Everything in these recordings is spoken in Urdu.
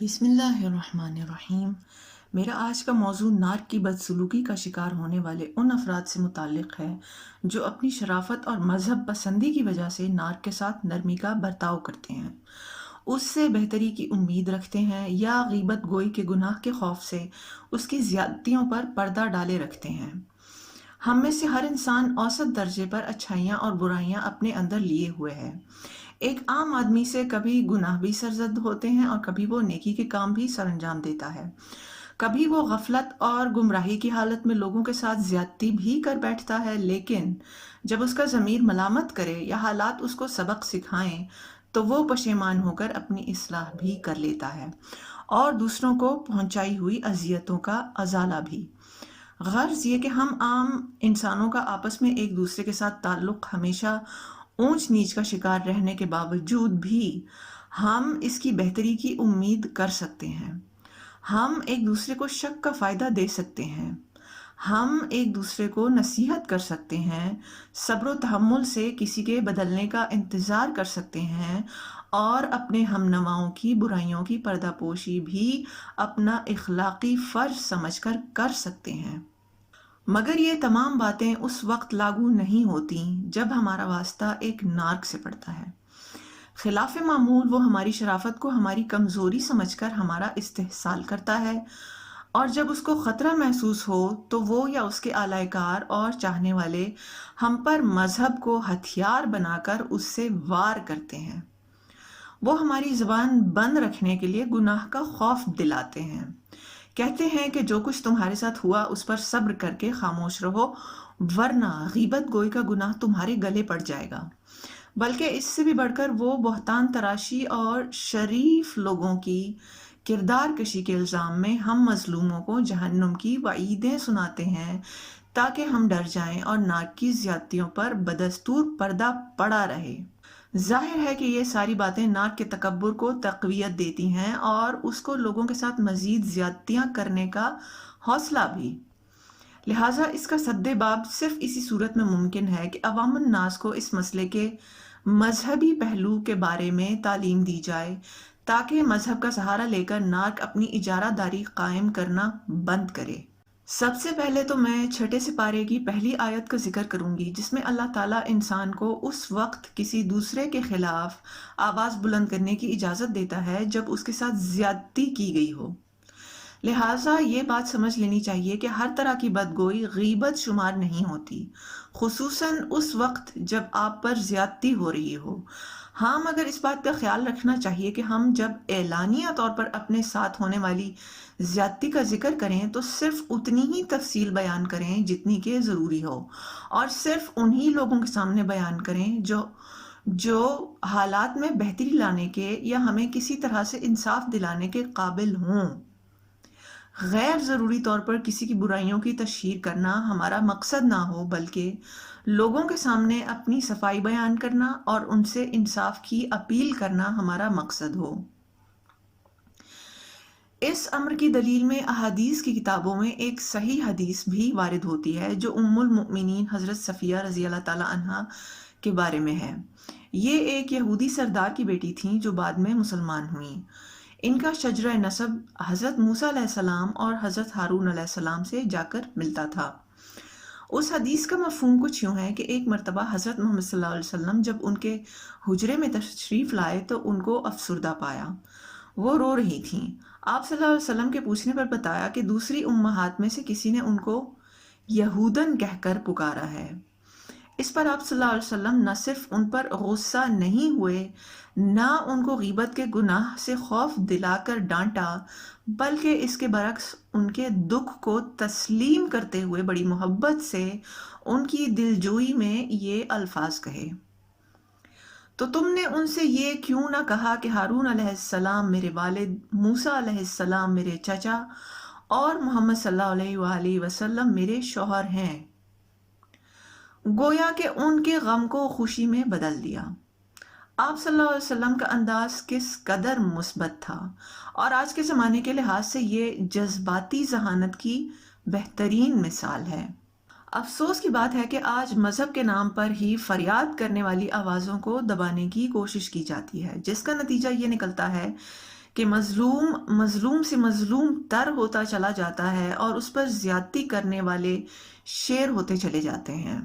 بسم اللہ الرحمن الرحیم۔ میرا آج کا موضوع نارک کی بدسلوکی کا شکار ہونے والے ان افراد سے متعلق ہے جو اپنی شرافت اور مذہب پسندی کی وجہ سے نارک کے ساتھ نرمی کا برتاؤ کرتے ہیں، اس سے بہتری کی امید رکھتے ہیں یا غیبت گوئی کے گناہ کے خوف سے اس کی زیادتیوں پر پردہ ڈالے رکھتے ہیں۔ ہم میں سے ہر انسان اوسط درجے پر اچھائیاں اور برائیاں اپنے اندر لیے ہوئے ہے۔ ایک عام آدمی سے کبھی گناہ بھی سرزد ہوتے ہیں اور کبھی وہ نیکی کے کام بھی سر انجام دیتا ہے۔ کبھی وہ غفلت اور گمراہی کی حالت میں لوگوں کے ساتھ زیادتی بھی کر بیٹھتا ہے، لیکن جب اس کا ضمیر ملامت کرے یا حالات اس کو سبق سکھائیں تو وہ پشیمان ہو کر اپنی اصلاح بھی کر لیتا ہے اور دوسروں کو پہنچائی ہوئی اذیتوں کا ازالہ بھی۔ غرض یہ کہ ہم عام انسانوں کا آپس میں ایک دوسرے کے ساتھ تعلق ہمیشہ اونچ نیچ کا شکار رہنے کے باوجود بھی ہم اس کی بہتری کی امید کر سکتے ہیں۔ ہم ایک دوسرے کو شک کا فائدہ دے سکتے ہیں، ہم ایک دوسرے کو نصیحت کر سکتے ہیں، صبر و تحمل سے کسی کے بدلنے کا انتظار کر سکتے ہیں اور اپنے ہم نواؤں کی برائیوں کی پردہ پوشی بھی اپنا اخلاقی فرض سمجھ کر سکتے ہیں۔ مگر یہ تمام باتیں اس وقت لاگو نہیں ہوتی جب ہمارا واسطہ ایک نارک سے پڑتا ہے۔ خلاف معمول وہ ہماری شرافت کو ہماری کمزوری سمجھ کر ہمارا استحصال کرتا ہے، اور جب اس کو خطرہ محسوس ہو تو وہ یا اس کے اعلی کار اور چاہنے والے ہم پر مذہب کو ہتھیار بنا کر اس سے وار کرتے ہیں۔ وہ ہماری زبان بند رکھنے کے لیے گناہ کا خوف دلاتے ہیں، کہتے ہیں کہ جو کچھ تمہارے ساتھ ہوا اس پر صبر کر کے خاموش رہو، ورنہ غیبت گوئی کا گناہ تمہارے گلے پڑ جائے گا۔ بلکہ اس سے بھی بڑھ کر وہ بہتان تراشی اور شریف لوگوں کی کردار کشی کے الزام میں ہم مظلوموں کو جہنم کی وعیدیں سناتے ہیں تاکہ ہم ڈر جائیں اور نارک کی زیادتیوں پر بدستور پردہ پڑا رہے۔ ظاہر ہے کہ یہ ساری باتیں نارک کے تکبر کو تقویت دیتی ہیں اور اس کو لوگوں کے ساتھ مزید زیادتیاں کرنے کا حوصلہ بھی۔ لہٰذا اس کا سد باب صرف اسی صورت میں ممکن ہے کہ عوام الناس کو اس مسئلے کے مذہبی پہلو کے بارے میں تعلیم دی جائے تاکہ مذہب کا سہارا لے کر نارک اپنی اجارہ داری قائم کرنا بند کرے۔ سب سے پہلے تو میں چھٹے سپارے کی پہلی آیت کا ذکر کروں گی جس میں اللہ تعالیٰ انسان کو اس وقت کسی دوسرے کے خلاف آواز بلند کرنے کی اجازت دیتا ہے جب اس کے ساتھ زیادتی کی گئی ہو۔ لہٰذا یہ بات سمجھ لینی چاہیے کہ ہر طرح کی بدگوئی غیبت شمار نہیں ہوتی، خصوصاً اس وقت جب آپ پر زیادتی ہو رہی ہو۔ ہاں، مگر اس بات کا خیال رکھنا چاہیے کہ ہم جب اعلانیہ طور پر اپنے ساتھ ہونے والی زیادتی کا ذکر کریں تو صرف اتنی ہی تفصیل بیان کریں جتنی کہ ضروری ہو، اور صرف انہی لوگوں کے سامنے بیان کریں جو حالات میں بہتری لانے کے یا ہمیں کسی طرح سے انصاف دلانے کے قابل ہوں۔ غیر ضروری طور پر کسی کی برائیوں کی تشہیر کرنا ہمارا مقصد نہ ہو، بلکہ لوگوں کے سامنے اپنی صفائی بیان کرنا اور ان سے انصاف کی اپیل کرنا ہمارا مقصد ہو۔ اس امر کی دلیل میں احادیث کی کتابوں میں ایک صحیح حدیث بھی وارد ہوتی ہے جو ام المؤمنین حضرت صفیہ رضی اللہ تعالی عنہا کے بارے میں ہے۔ یہ ایک یہودی سردار کی بیٹی تھیں جو بعد میں مسلمان ہوئیں۔ ان کا شجرہ نسب حضرت موسیٰ علیہ السلام اور حضرت ہارون علیہ السلام سے جا کر ملتا تھا۔ اس حدیث کا مفہوم کچھ یوں ہے کہ ایک مرتبہ حضرت محمد صلی اللہ علیہ وسلم جب ان کے حجرے میں تشریف لائے تو ان کو افسردہ پایا، وہ رو رہی تھیں۔ آپ صلی اللہ علیہ وسلم کے پوچھنے پر بتایا کہ دوسری امہات میں سے کسی نے ان کو یہودن کہہ کر پکارا ہے۔ اس پر آپ صلی اللہ علیہ وسلم نہ صرف ان پر غصہ نہیں ہوئے، نہ ان کو غیبت کے گناہ سے خوف دلا کر ڈانٹا، بلکہ اس کے برعکس ان کے دکھ کو تسلیم کرتے ہوئے بڑی محبت سے ان کی دلجوئی میں یہ الفاظ کہے: تو تم نے ان سے یہ کیوں نہ کہا کہ ہارون علیہ السلام میرے والد، موسیٰ علیہ السلام میرے چچا اور محمد صلی اللہ علیہ وآلہ وسلم میرے شوہر ہیں؟ گویا کہ ان کے غم کو خوشی میں بدل دیا۔ آپ صلی اللہ علیہ وسلم کا انداز کس قدر مثبت تھا، اور آج کے زمانے کے لحاظ سے یہ جذباتی ذہانت کی بہترین مثال ہے۔ افسوس کی بات ہے کہ آج مذہب کے نام پر ہی فریاد کرنے والی آوازوں کو دبانے کی کوشش کی جاتی ہے، جس کا نتیجہ یہ نکلتا ہے کہ مظلوم سے مظلوم تر ہوتا چلا جاتا ہے اور اس پر زیادتی کرنے والے شیر ہوتے چلے جاتے ہیں۔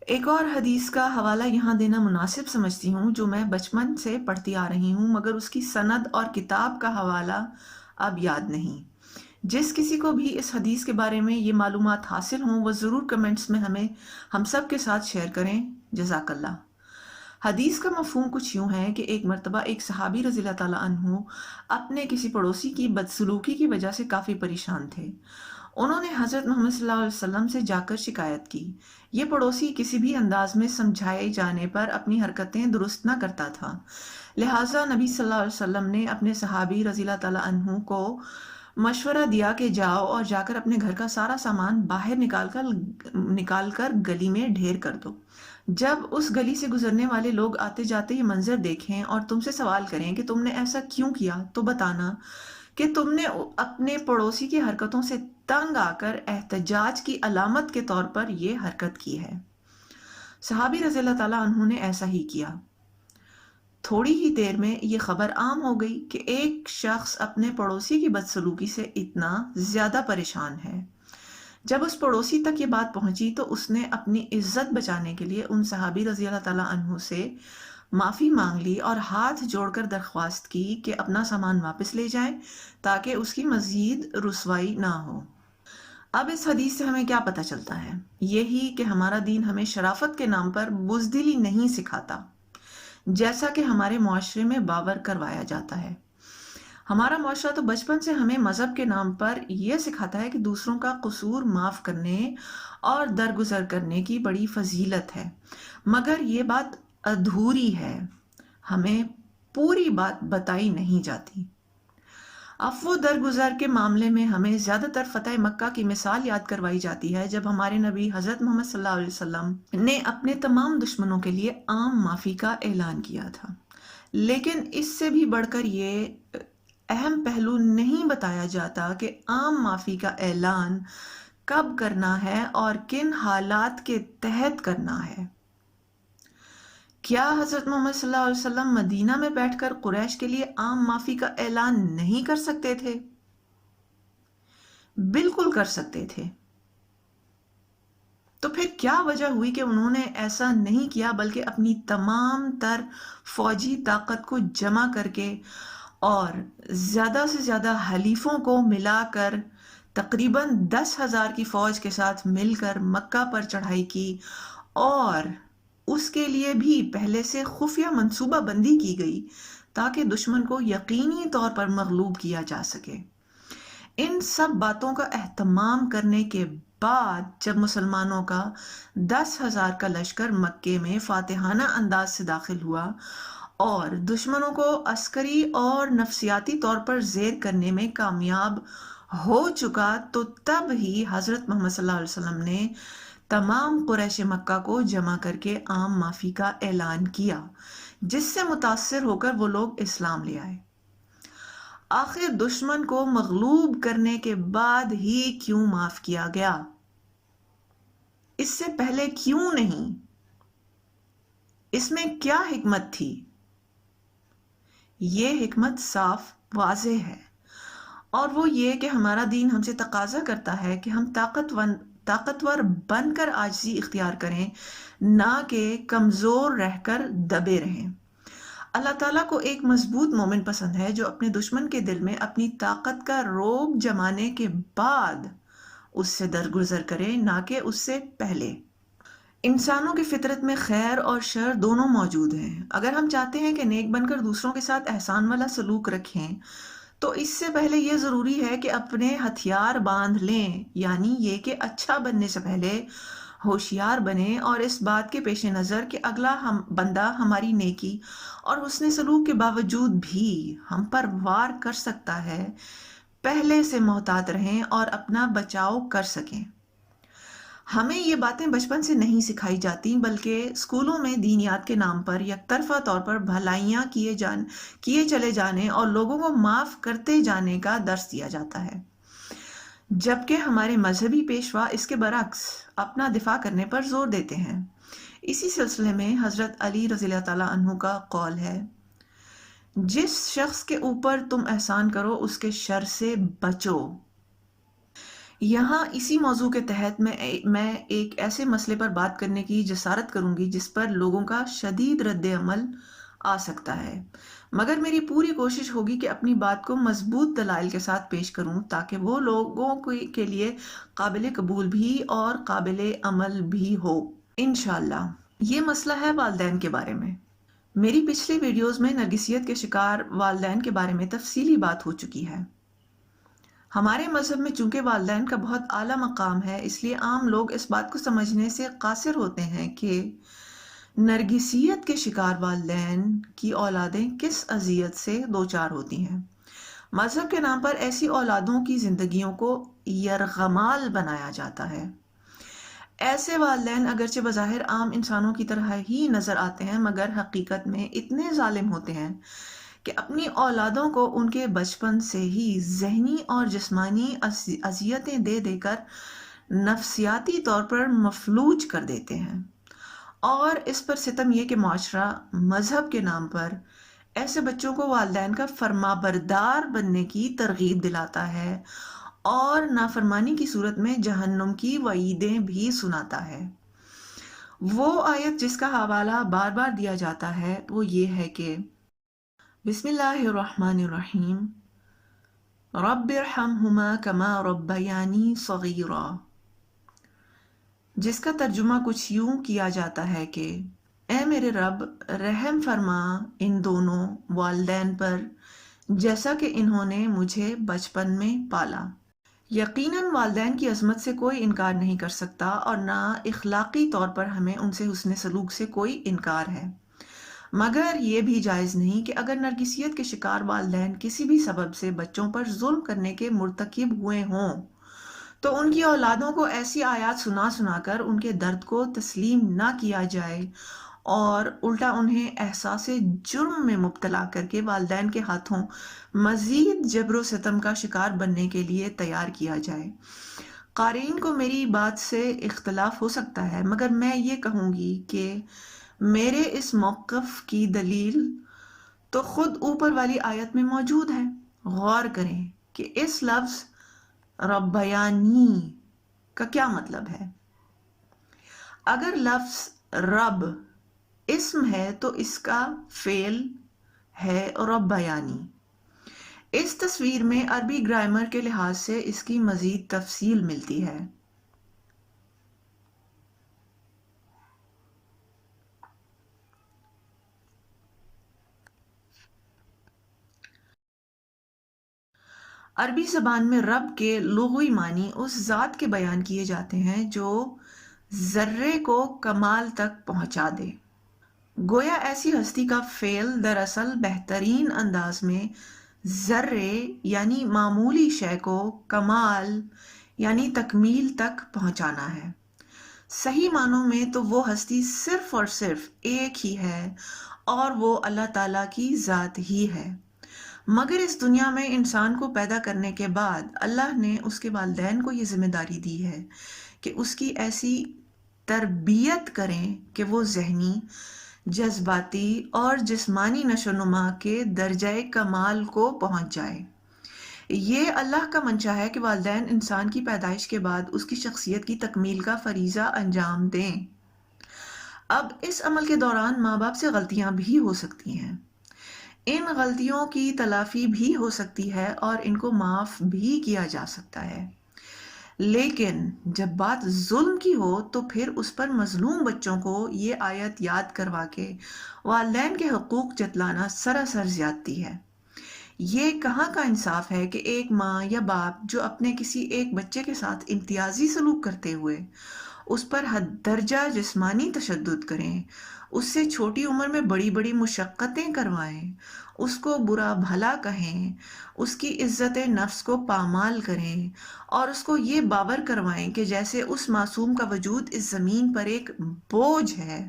ایک اور حدیث کا حوالہ یہاں دینا مناسب سمجھتی ہوں جو میں بچپن سے پڑھتی آ رہی ہوں، مگر اس کی سند اور کتاب کا حوالہ اب یاد نہیں۔ جس کسی کو بھی اس حدیث کے بارے میں یہ معلومات حاصل ہوں وہ ضرور کمنٹس میں ہم سب کے ساتھ شیئر کریں۔ جزاک اللہ۔ حدیث کا مفہوم کچھ یوں ہے کہ ایک مرتبہ ایک صحابی رضی اللہ تعالیٰ عنہ اپنے کسی پڑوسی کی بدسلوکی کی وجہ سے کافی پریشان تھے۔ انہوں نے حضرت محمد صلی اللہ علیہ وسلم سے جا کر شکایت کی۔ یہ پڑوسی کسی بھی انداز میں سمجھائے جانے پر اپنی حرکتیں درست نہ کرتا تھا، لہٰذا نبی صلی اللہ علیہ وسلم نے اپنے صحابی رضی اللہ تعالیٰ عنہ کو مشورہ دیا کہ جاؤ اور جا کر اپنے گھر کا سارا سامان باہر نکال کر گلی میں ڈھیر کر دو۔ جب اس گلی سے گزرنے والے لوگ آتے جاتے یہ منظر دیکھیں اور تم سے سوال کریں کہ تم نے ایسا کیوں کیا، تو بتانا کہ تم نے اپنے پڑوسی کی حرکتوں سے تنگ آ کر احتجاج کی علامت کے طور پر یہ حرکت کی ہے۔ صحابی رضی اللہ تعالیٰ عنہ نے ایسا ہی کیا۔ تھوڑی ہی دیر میں یہ خبر عام ہو گئی کہ ایک شخص اپنے پڑوسی کی بدسلوکی سے اتنا زیادہ پریشان ہے۔ جب اس پڑوسی تک یہ بات پہنچی تو اس نے اپنی عزت بچانے کے لیے ان صحابی رضی اللہ تعالیٰ عنہ سے معافی مانگ لی اور ہاتھ جوڑ کر درخواست کی کہ اپنا سامان واپس لے جائیں تاکہ اس کی مزید رسوائی نہ ہو۔ اب اس حدیث سے ہمیں کیا پتہ چلتا ہے؟ یہی کہ ہمارا دین ہمیں شرافت کے نام پر بزدلی نہیں سکھاتا، جیسا کہ ہمارے معاشرے میں باور کروایا جاتا ہے۔ ہمارا معاشرہ تو بچپن سے ہمیں مذہب کے نام پر یہ سکھاتا ہے کہ دوسروں کا قصور معاف کرنے اور درگزر کرنے کی بڑی فضیلت ہے، مگر یہ بات ادھوری ہے، ہمیں پوری بات بتائی نہیں جاتی۔ عفو درگزر کے معاملے میں ہمیں زیادہ تر فتح مکہ کی مثال یاد کروائی جاتی ہے، جب ہمارے نبی حضرت محمد صلی اللہ علیہ وسلم نے اپنے تمام دشمنوں کے لیے عام معافی کا اعلان کیا تھا۔ لیکن اس سے بھی بڑھ کر یہ اہم پہلو نہیں بتایا جاتا کہ عام معافی کا اعلان کب کرنا ہے اور کن حالات کے تحت کرنا ہے۔ کیا حضرت محمد صلی اللہ علیہ وسلم مدینہ میں بیٹھ کر قریش کے لیے عام معافی کا اعلان نہیں کر سکتے تھے؟ بالکل کر سکتے تھے۔ تو پھر کیا وجہ ہوئی کہ انہوں نے ایسا نہیں کیا بلکہ اپنی تمام تر فوجی طاقت کو جمع کر کے اور زیادہ سے زیادہ حلیفوں کو ملا کر تقریباً 10,000 کی فوج کے ساتھ مل کر مکہ پر چڑھائی کی، اور اس کے لیے بھی پہلے سے خفیہ منصوبہ بندی کی گئی تاکہ دشمن کو یقینی طور پر مغلوب کیا جا سکے؟ ان سب باتوں کا اہتمام کرنے کے بعد جب مسلمانوں کا 10,000 کا لشکر مکے میں فاتحانہ انداز سے داخل ہوا اور دشمنوں کو عسکری اور نفسیاتی طور پر زیر کرنے میں کامیاب ہو چکا، تو تب ہی حضرت محمد صلی اللہ علیہ وسلم نے تمام قریش مکہ کو جمع کر کے عام معافی کا اعلان کیا، جس سے متاثر ہو کر وہ لوگ اسلام لے آئے۔ آخر دشمن کو مغلوب کرنے کے بعد ہی کیوں معاف کیا گیا؟ اس سے پہلے کیوں نہیں؟ اس میں کیا حکمت تھی؟ یہ حکمت صاف واضح ہے، اور وہ یہ کہ ہمارا دین ہم سے تقاضا کرتا ہے کہ ہم طاقتور بن کر عاجزی اختیار کریں، نہ کہ کمزور رہ کر دبے رہیں۔ اللہ تعالیٰ کو ایک مضبوط مومن پسند ہے جو اپنے دشمن کے دل میں اپنی طاقت کا روب جمانے کے بعد اس سے درگزر کرے، نہ کہ اس سے پہلے۔ انسانوں کی فطرت میں خیر اور شر دونوں موجود ہیں۔ اگر ہم چاہتے ہیں کہ نیک بن کر دوسروں کے ساتھ احسان والا سلوک رکھیں تو اس سے پہلے یہ ضروری ہے کہ اپنے ہتھیار باندھ لیں، یعنی یہ کہ اچھا بننے سے پہلے ہوشیار بنیں اور اس بات کے پیش نظر کہ اگلا بندہ ہماری نیکی اور حسن سلوک کے باوجود بھی ہم پر وار کر سکتا ہے، پہلے سے محتاط رہیں اور اپنا بچاؤ کر سکیں۔ ہمیں یہ باتیں بچپن سے نہیں سکھائی جاتی، بلکہ اسکولوں میں دینیات کے نام پر یک طرفہ طور پر بھلائیاں کیے چلے جانے اور لوگوں کو معاف کرتے جانے کا درس دیا جاتا ہے، جبکہ ہمارے مذہبی پیشوا اس کے برعکس اپنا دفاع کرنے پر زور دیتے ہیں۔ اسی سلسلے میں حضرت علی رضی اللہ تعالیٰ عنہ کا قول ہے، جس شخص کے اوپر تم احسان کرو اس کے شر سے بچو۔ یہاں اسی موضوع کے تحت میں ایک ایسے مسئلے پر بات کرنے کی جسارت کروں گی جس پر لوگوں کا شدید رد عمل آ سکتا ہے، مگر میری پوری کوشش ہوگی کہ اپنی بات کو مضبوط دلائل کے ساتھ پیش کروں تاکہ وہ لوگوں کے لیے قابل قبول بھی اور قابل عمل بھی ہو انشاءاللہ۔ یہ مسئلہ ہے والدین کے بارے میں۔ میری پچھلی ویڈیوز میں نرگسیت کے شکار والدین کے بارے میں تفصیلی بات ہو چکی ہے۔ ہمارے مذہب میں چونکہ والدین کا بہت اعلیٰ مقام ہے، اس لیے عام لوگ اس بات کو سمجھنے سے قاصر ہوتے ہیں کہ نرگسیت کے شکار والدین کی اولادیں کس اذیت سے دوچار ہوتی ہیں۔ مذہب کے نام پر ایسی اولادوں کی زندگیوں کو یرغمال بنایا جاتا ہے۔ ایسے والدین اگرچہ بظاہر عام انسانوں کی طرح ہی نظر آتے ہیں، مگر حقیقت میں اتنے ظالم ہوتے ہیں کہ اپنی اولادوں کو ان کے بچپن سے ہی ذہنی اور جسمانی اذیتیں دے دے کر نفسیاتی طور پر مفلوج کر دیتے ہیں، اور اس پر ستم یہ کہ معاشرہ مذہب کے نام پر ایسے بچوں کو والدین کا فرمانبردار بننے کی ترغیب دلاتا ہے اور نافرمانی کی صورت میں جہنم کی وعیدیں بھی سناتا ہے۔ وہ آیت جس کا حوالہ بار بار دیا جاتا ہے وہ یہ ہے کہ بسم اللہ الرحمن الرحیم رب ارحمہما کما ربیانی صغیرا، جس کا ترجمہ کچھ یوں کیا جاتا ہے کہ اے میرے رب رحم فرما ان دونوں والدین پر جیسا کہ انہوں نے مجھے بچپن میں پالا۔ یقیناً والدین کی عظمت سے کوئی انکار نہیں کر سکتا اور نہ اخلاقی طور پر ہمیں ان سے حسن سلوک سے کوئی انکار ہے، مگر یہ بھی جائز نہیں کہ اگر نرگسیت کے شکار والدین کسی بھی سبب سے بچوں پر ظلم کرنے کے مرتکب ہوئے ہوں تو ان کی اولادوں کو ایسی آیات سنا سنا کر ان کے درد کو تسلیم نہ کیا جائے اور الٹا انہیں احساس جرم میں مبتلا کر کے والدین کے ہاتھوں مزید جبر و ستم کا شکار بننے کے لیے تیار کیا جائے۔ قارئین کو میری بات سے اختلاف ہو سکتا ہے، مگر میں یہ کہوں گی کہ میرے اس موقف کی دلیل تو خود اوپر والی آیت میں موجود ہے۔ غور کریں کہ اس لفظ ربیانی کا کیا مطلب ہے۔ اگر لفظ رب اسم ہے تو اس کا فعل ہے ربیانی۔ اس تصویر میں عربی گرامر کے لحاظ سے اس کی مزید تفصیل ملتی ہے۔ عربی زبان میں رب کے لغوی معنی اس ذات کے بیان کیے جاتے ہیں جو ذرے کو کمال تک پہنچا دے۔ گویا ایسی ہستی کا فعل دراصل بہترین انداز میں ذرے یعنی معمولی شے کو کمال یعنی تکمیل تک پہنچانا ہے۔ صحیح معنوں میں تو وہ ہستی صرف اور صرف ایک ہی ہے اور وہ اللہ تعالیٰ کی ذات ہی ہے، مگر اس دنیا میں انسان کو پیدا کرنے کے بعد اللہ نے اس کے والدین کو یہ ذمہ داری دی ہے کہ اس کی ایسی تربیت کریں کہ وہ ذہنی، جذباتی اور جسمانی نشو و نما کے درجہ کمال کو پہنچ جائے۔ یہ اللہ کا منشا ہے کہ والدین انسان کی پیدائش کے بعد اس کی شخصیت کی تکمیل کا فریضہ انجام دیں۔ اب اس عمل کے دوران ماں باپ سے غلطیاں بھی ہو سکتی ہیں، ان غلطیوں کی تلافی بھی ہو سکتی ہے اور ان کو معاف بھی کیا جا سکتا ہے، لیکن جب بات ظلم کی ہو تو پھر اس پر مظلوم بچوں کو یہ آیت یاد کروا کے والدین کے حقوق جتلانا سراسر زیادتی ہے۔ یہ کہاں کا انصاف ہے کہ ایک ماں یا باپ جو اپنے کسی ایک بچے کے ساتھ امتیازی سلوک کرتے ہوئے اس پر حد درجہ جسمانی تشدد کریں، اس سے چھوٹی عمر میں بڑی بڑی مشقتیں کروائیں، اس کو برا بھلا کہیں، اس کی عزت نفس کو پامال کریں اور اس کو یہ باور کروائیں کہ جیسے اس معصوم کا وجود اس زمین پر ایک بوجھ ہے۔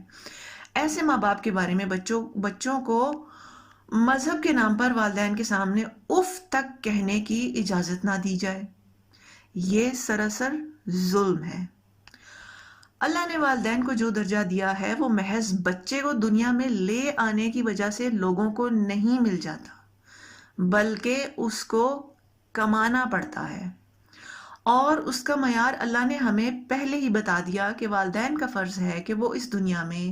ایسے ماں باپ کے بارے میں بچوں کو مذہب کے نام پر والدین کے سامنے اف تک کہنے کی اجازت نہ دی جائے، یہ سراسر ظلم ہے۔ اللہ نے والدین کو جو درجہ دیا ہے وہ محض بچے کو دنیا میں لے آنے کی وجہ سے لوگوں کو نہیں مل جاتا، بلکہ اس کو کمانا پڑتا ہے، اور اس کا معیار اللہ نے ہمیں پہلے ہی بتا دیا کہ والدین کا فرض ہے کہ وہ اس دنیا میں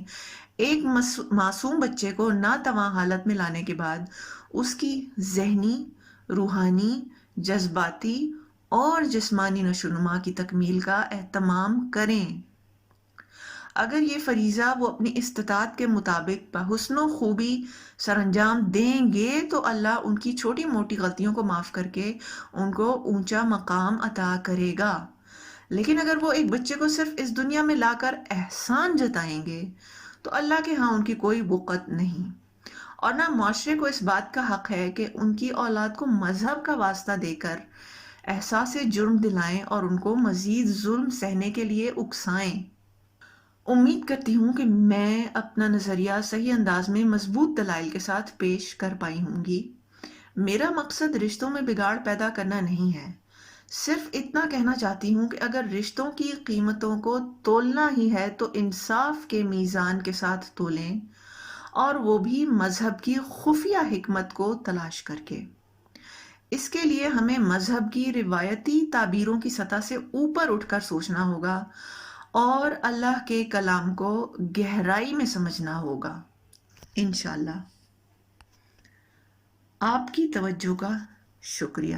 ایک معصوم بچے کو ناتواں حالت میں لانے کے بعد اس کی ذہنی، روحانی، جذباتی اور جسمانی نشو و نما کی تکمیل کا اہتمام کریں۔ اگر یہ فریضہ وہ اپنی استطاعت کے مطابق بحسن و خوبی سر انجام دیں گے تو اللہ ان کی چھوٹی موٹی غلطیوں کو معاف کر کے ان کو اونچا مقام عطا کرے گا۔ لیکن اگر وہ ایک بچے کو صرف اس دنیا میں لا کر احسان جتائیں گے تو اللہ کے ہاں ان کی کوئی وقت نہیں، اور نہ معاشرے کو اس بات کا حق ہے کہ ان کی اولاد کو مذہب کا واسطہ دے کر احساس جرم دلائیں اور ان کو مزید ظلم سہنے کے لیے اکسائیں۔ امید کرتی ہوں کہ میں اپنا نظریہ صحیح انداز میں مضبوط دلائل کے ساتھ پیش کر پائی ہوں گی۔ میرا مقصد رشتوں میں بگاڑ پیدا کرنا نہیں ہے، صرف اتنا کہنا چاہتی ہوں کہ اگر رشتوں کی قیمتوں کو تولنا ہی ہے تو انصاف کے میزان کے ساتھ تولیں، اور وہ بھی مذہب کی خفیہ حکمت کو تلاش کر کے۔ اس کے لیے ہمیں مذہب کی روایتی تعبیروں کی سطح سے اوپر اٹھ کر سوچنا ہوگا اور اللہ کے کلام کو گہرائی میں سمجھنا ہوگا۔ انشاءاللہ۔ آپ کی توجہ کا شکریہ۔